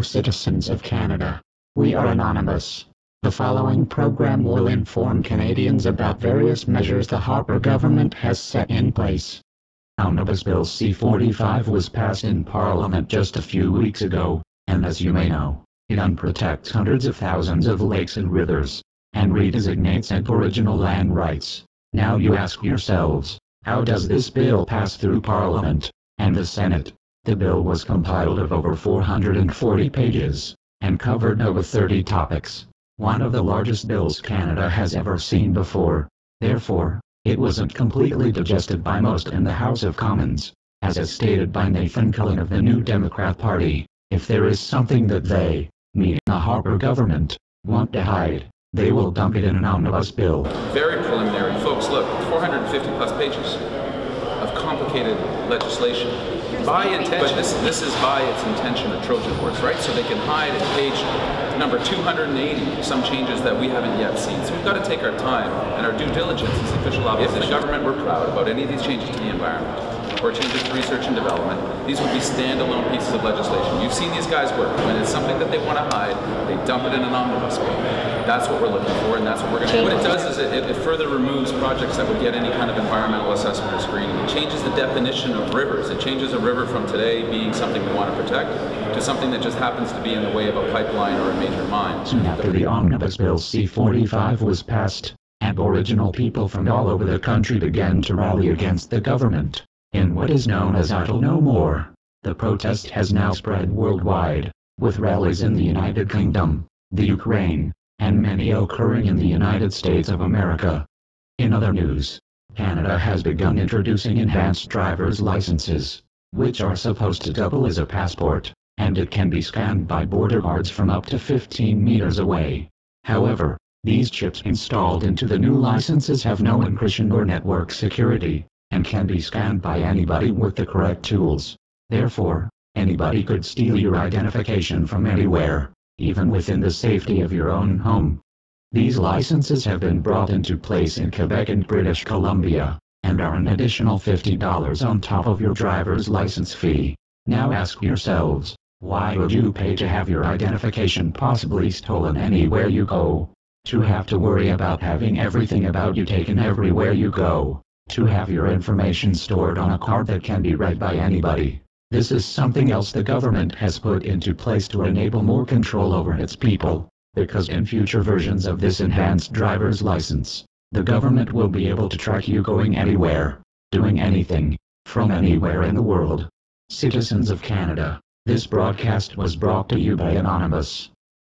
fellow citizens of Canada. We are anonymous. The following program will inform Canadians about various measures the Harper government has set in place. Omnibus Bill C-45 was passed in Parliament just a few weeks ago, and as you may know, it unprotects hundreds of thousands of lakes and rivers, and redesignates Aboriginal land rights. Now you ask yourselves, how does this bill pass through Parliament and the Senate? The bill was compiled of over 440 pages, and covered over 30 topics, one of the largest bills Canada has ever seen before. Therefore, it wasn't completely digested by most in the House of Commons, as is stated by Nathan Cullen of the New Democrat Party. If there is something that they, meaning the Harper government, want to hide, they will dump it in an omnibus bill. Very preliminary. Folks, look, 450 plus pages of complicated legislation. By intention, but this is by its intention a Trojan horse, right? So they can hide at page number 280 some changes that we haven't yet seen. So we've got to take our time and our due diligence as official officers. If the government were proud about any of these changes to the environment, or changes to research and development, these would be standalone pieces of legislation. You've seen these guys work. When it's something that they want to hide, they dump it in an omnibus bill. That's what we're looking for, and that's what we're going to do. What it does is it further removes projects that would get any kind of environmental assessment or screening. It changes the definition of rivers. It changes a river from today being something we want to protect to something that just happens to be in the way of a pipeline or a major mine. Soon after the Omnibus Bill C-45 was passed, Aboriginal people from all over the country began to rally against the government. In what is known as Idle No More, the protest has now spread worldwide, with rallies in the United Kingdom, the Ukraine, and many occurring in the United States of America. In other news, Canada has begun introducing enhanced driver's licenses, which are supposed to double as a passport, and it can be scanned by border guards from up to 15 meters away. However, these chips installed into the new licenses have no encryption or network security, and can be scanned by anybody with the correct tools. Therefore, anybody could steal your identification from anywhere, even within the safety of your own home. These licenses have been brought into place in Quebec and British Columbia, and are an additional $50 on top of your driver's license fee. Now ask yourselves, why would you pay to have your identification possibly stolen anywhere you go? To have to worry about having everything about you taken everywhere you go? To have your information stored on a card that can be read by anybody? This is something else the government has put into place to enable more control over its people, because in future versions of this enhanced driver's license, the government will be able to track you going anywhere, doing anything, from anywhere in the world. Citizens of Canada, this broadcast was brought to you by Anonymous.